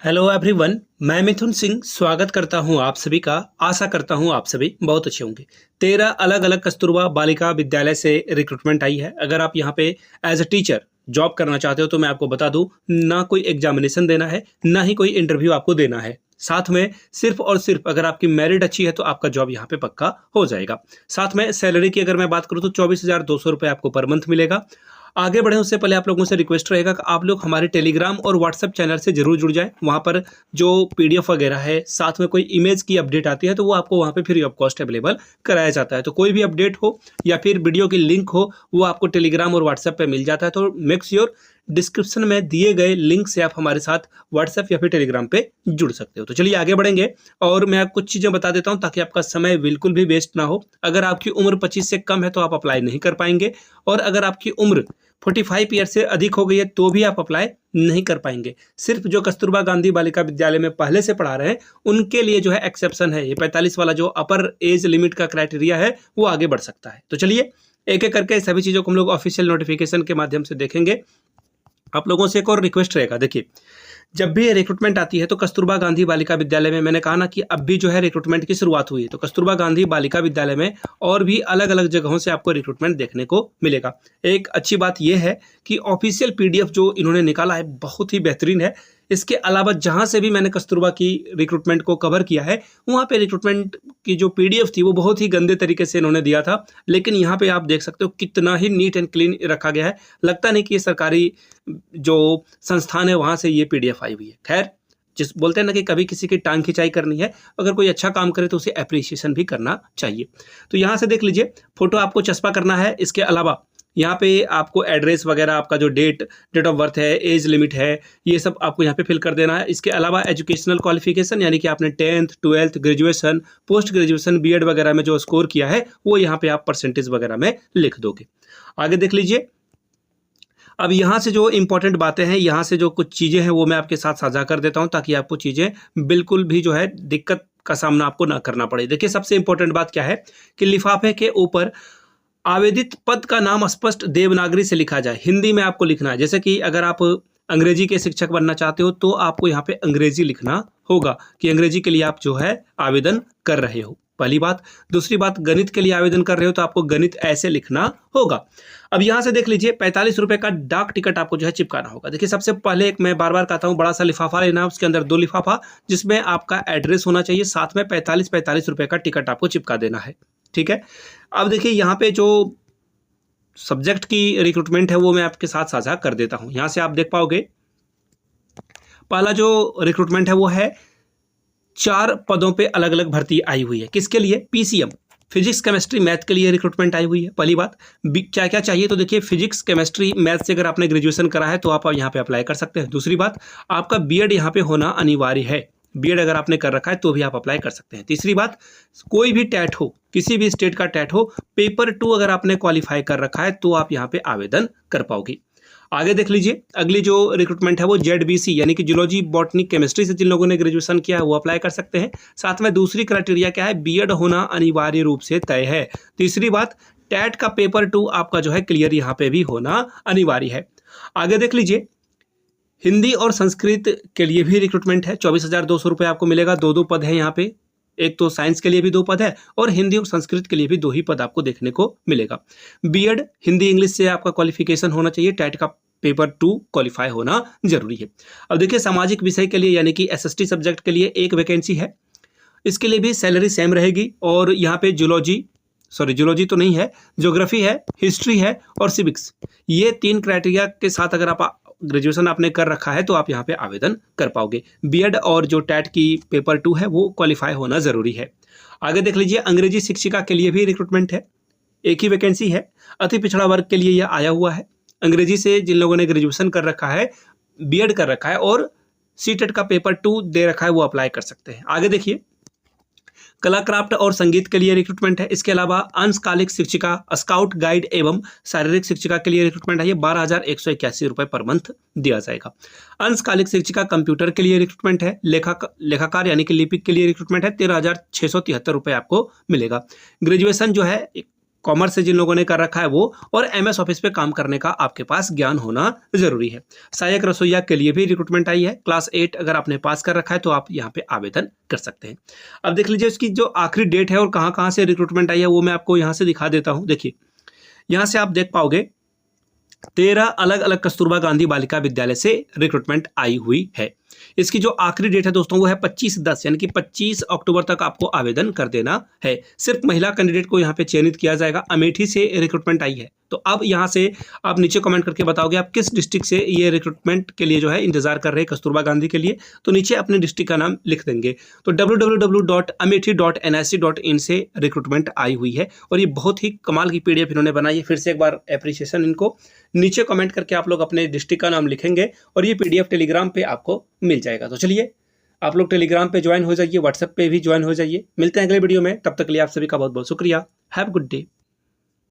Hello everyone, मैं मिथुन सिंह स्वागत करता हूं आप सभी का। आशा करता हूं आप सभी बहुत अच्छे होंगे। 13 अलग अलग कस्तूरबा बालिका विद्यालय से रिक्रूटमेंट आई है। अगर आप यहां पे एज अ टीचर जॉब करना चाहते हो तो मैं आपको बता दूं, ना कोई एग्जामिनेशन देना है, ना ही कोई इंटरव्यू आपको देना है। साथ में सिर्फ और सिर्फ अगर आपकी मेरिट अच्छी है तो आपका जॉब यहाँ पे पक्का हो जाएगा। साथ में सैलरी की अगर मैं बात करूँ तो 24,200 रुपये आपको पर मंथ मिलेगा। आगे बढ़े उससे पहले आप लोगों से रिक्वेस्ट रहेगा कि आप लोग हमारे टेलीग्राम और व्हाट्सएप चैनल से जरूर जुड़ जाएं। वहाँ पर जो पीडीएफ वगैरह है, साथ में कोई इमेज की अपडेट आती है तो वो आपको वहाँ पे फ्री ऑफ कॉस्ट अवेलेबल कराया जाता है। तो कोई भी अपडेट हो या फिर वीडियो की लिंक हो, वो आपको टेलीग्राम और व्हाट्सएप पे मिल जाता है। तो मेक श्योर डिस्क्रिप्शन में दिए गए लिंक से आप हमारे साथ व्हाट्सएप या फिर टेलीग्राम पे जुड़ सकते हो। तो चलिए आगे बढ़ेंगे और मैं आपको कुछ चीज़ें बता देता हूँ ताकि आपका समय बिल्कुल भी वेस्ट ना हो। अगर आपकी उम्र 25 से कम है तो आप अप्लाई नहीं कर पाएंगे, और अगर आपकी उम्र 45 ईयर से अधिक हो गई है तो भी आप अप्लाई नहीं कर पाएंगे। सिर्फ जो कस्तूरबा गांधी बालिका विद्यालय में पहले से पढ़ा रहे हैं उनके लिए जो है एक्सेप्शन है। ये 45 वाला जो अपर एज लिमिट का क्राइटेरिया है वो आगे बढ़ सकता है। तो चलिए एक एक करके सभी चीज़ों को हम लोग ऑफिशियल नोटिफिकेशन के माध्यम से देखेंगे। आप लोगों से एक और रिक्वेस्ट रहेगा, देखिए जब भी रिक्रूटमेंट आती है तो कस्तूरबा गांधी बालिका विद्यालय में, मैंने कहा ना कि अब भी जो है रिक्रूटमेंट की शुरुआत हुई है, तो कस्तूरबा गांधी बालिका विद्यालय में और भी अलग अलग जगहों से आपको रिक्रूटमेंट देखने को मिलेगा। एक अच्छी बात यह है कि ऑफिशियल पीडीएफ जो इन्होंने निकाला है बहुत ही बेहतरीन है। इसके अलावा जहां से भी मैंने कस्तूरबा की रिक्रूटमेंट को कवर किया है वहां पे रिक्रूटमेंट की जो पीडीएफ थी वो बहुत ही गंदे तरीके से इन्होंने दिया था, लेकिन यहाँ पे आप देख सकते हो कितना ही नीट एंड क्लीन रखा गया है। लगता नहीं कि ये सरकारी जो संस्थान है वहां से ये पीडीएफ आई हुई है। खैर, जिस बोलते हैं ना कि कभी किसी की टांग खिंचाई करनी है, अगर कोई अच्छा काम करे तो उसे अप्रिसिएशन भी करना चाहिए। तो यहाँ से देख लीजिए, फोटो आपको चस्पा करना है। इसके अलावा यहाँ पे आपको एड्रेस वगैरह, आपका जो डेट ऑफ बर्थ है, एज लिमिट है, ये सब आपको यहाँ पे फिल कर देना है। इसके अलावा एजुकेशनल क्वालिफिकेशन यानी कि आपने 10th 12th graduation, post graduation, BEd वगैरह में जो स्कोर किया है वो यहाँ पे आप परसेंटेज वगैरह में लिख दोगे। आगे देख लीजिए, अब यहाँ से जो इंपॉर्टेंट बातें हैं, यहाँ से जो कुछ चीज़ें हैं वो मैं आपके साथ साझा कर देता हूँ ताकि आपको चीज़ें बिल्कुल भी जो है दिक्कत का सामना आपको ना करना पड़े। देखिए सबसे इंपॉर्टेंट बात क्या है कि लिफाफे के ऊपर आवेदित पद का नाम स्पष्ट देवनागरी से लिखा जाए। हिंदी में आपको लिखना है। जैसे कि अगर आप अंग्रेजी के शिक्षक बनना चाहते हो तो आपको यहाँ पे अंग्रेजी लिखना होगा कि अंग्रेजी के लिए आप जो है आवेदन कर रहे हो, पहली बात। दूसरी बात, गणित के लिए आवेदन कर रहे हो तो आपको गणित ऐसे लिखना होगा। अब यहाँ से देख लीजिए, 45 रुपए का डाक टिकट आपको जो है चिपकाना होगा। देखिए सबसे पहले एक मैं बार बार कहता हूँ, बड़ा सा लिफाफा लेना, उसके अंदर 2 लिफाफा जिसमें आपका एड्रेस होना चाहिए, साथ में 45 रुपए का टिकट आपको चिपका देना है। ठीक है। अब देखिए यहाँ पे जो सब्जेक्ट की रिक्रूटमेंट है वो मैं आपके साथ साझा कर देता हूँ। यहाँ से आप देख पाओगे, पहला जो रिक्रूटमेंट है वो है 4 पदों पे अलग अलग भर्ती आई हुई है। किसके लिए? पीसीएम, फिजिक्स केमिस्ट्री मैथ के लिए रिक्रूटमेंट आई हुई है। पहली बात, क्या क्या चाहिए तो देखिए फिजिक्स केमिस्ट्री मैथ से अगर आपने ग्रेजुएशन करा है तो आप यहाँ पे अप्लाई कर सकते हैं। दूसरी बात, आपका बीएड यहाँ पे होना अनिवार्य है। बीएड अगर आपने कर रखा है तो भी आप अप्लाई कर सकते हैं। तीसरी बात, कोई भी टैट हो, किसी भी स्टेट का टैट हो, पेपर 2 अगर आपने क्वालिफाई कर रखा है तो आप यहाँ पे आवेदन कर पाओगे। आगे देख लीजिए, अगली जो रिक्रूटमेंट है वो जेडबीसी यानी कि जूलॉजी बॉटनी केमिस्ट्री से जिन लोगों ने ग्रेजुएशन किया है वो अप्लाई कर सकते हैं। साथ में दूसरी क्राइटेरिया क्या है? बीएड होना अनिवार्य रूप से तय है। तीसरी बात, टैट का पेपर 2 आपका जो है क्लियर यहाँ पे भी होना अनिवार्य है। आगे देख लीजिए, हिंदी और संस्कृत के लिए भी रिक्रूटमेंट है। 24,200 रुपये आपको मिलेगा। 2 पद है यहाँ पे, एक तो साइंस के लिए भी 2 पद है और हिंदी और संस्कृत के लिए भी 2 ही पद आपको देखने को मिलेगा। बीएड हिंदी इंग्लिश से आपका क्वालिफिकेशन होना चाहिए। टैट का पेपर 2 क्वालिफाई होना जरूरी है। अब देखिए सामाजिक विषय के लिए यानी कि एसएसटी सब्जेक्ट के लिए एक वैकेंसी है। इसके लिए भी सैलरी सेम रहेगी और यहाँ पे जूलॉजी तो नहीं है, ज्योग्राफी है, हिस्ट्री है और सिविक्स, ये 3 क्राइटेरिया के साथ अगर आप ग्रेजुएशन आपने कर रखा है तो आप यहाँ पे आवेदन कर पाओगे। बीएड और जो टैट की पेपर 2 है वो क्वालिफाई होना जरूरी है। आगे देख लीजिए, अंग्रेजी शिक्षिका के लिए भी रिक्रूटमेंट है, एक ही वैकेंसी है। अति पिछड़ा वर्ग के लिए यह आया हुआ है। अंग्रेजी से जिन लोगों ने ग्रेजुएशन कर रखा है, बीएड कर रखा है और सीटेट का पेपर 2 दे रखा है वो अप्लाई कर सकते हैं। आगे देखिए, कला क्राफ्ट और संगीत के लिए रिक्रूटमेंट है। इसके अलावा अंशकालिक शिक्षिका, स्काउट गाइड एवं शारीरिक शिक्षिका के लिए रिक्रूटमेंट है। ये 12,181 रुपये पर मंथ दिया जाएगा। अंशकालिक शिक्षिका कंप्यूटर के लिए रिक्रूटमेंट है। लेखाकार यानी कि लिपिक के लिए रिक्रूटमेंट है। 13,673 रुपये आपको मिलेगा। ग्रेजुएशन जो है कॉमर्स से जिन लोगों ने कर रखा है वो, और एमएस ऑफिस पे काम करने का आपके पास ज्ञान होना जरूरी है। सहायक रसोइया के लिए भी रिक्रूटमेंट आई है। क्लास 8 अगर आपने पास कर रखा है तो आप यहाँ पे आवेदन कर सकते हैं। अब देख लीजिए इसकी जो आखिरी डेट है और कहाँ कहाँ से रिक्रूटमेंट आई है वो मैं आपको यहाँ से दिखा देता हूँ। देखिए यहाँ से आप देख पाओगे 13 अलग अलग कस्तूरबा गांधी बालिका विद्यालय से रिक्रूटमेंट आई हुई है। इसकी जो आखिरी डेट है दोस्तों वो है 25/10 यानी कि 25 अक्टूबर तक आपको आवेदन कर देना है। सिर्फ महिला कैंडिडेट को यहाँ पे चयनित किया जाएगा। अमेठी से रिक्रूटमेंट आई है। तो अब यहाँ से आप नीचे कमेंट करके बताओगे आप किस डिस्ट्रिक्ट से ये रिक्रूटमेंट के लिए जो है इंतजार कर रहे हैं कस्तूरबा गांधी के लिए, तो नीचे अपने डिस्ट्रिक्ट का नाम लिख देंगे। तो www.amethi.nic.in से रिक्रूटमेंट आई हुई है और ये बहुत ही कमाल की पीडीएफ इन्होंने बनाई है। फिर से एक बार एप्रिसिएशन इनको। नीचे कमेंट करके आप लोग अपने डिस्ट्रिक्ट का नाम लिखेंगे और ये पीडीएफ टेलीग्राम पे आपको मिल जाएगा। तो चलिए आप लोग टेलीग्राम पे ज्वाइन हो जाइए, व्हाट्सएप पे भी ज्वाइन हो जाइए। मिलते हैं अगले वीडियो में, तब तक के लिए आप सभी का बहुत बहुत शुक्रिया। Have a good day.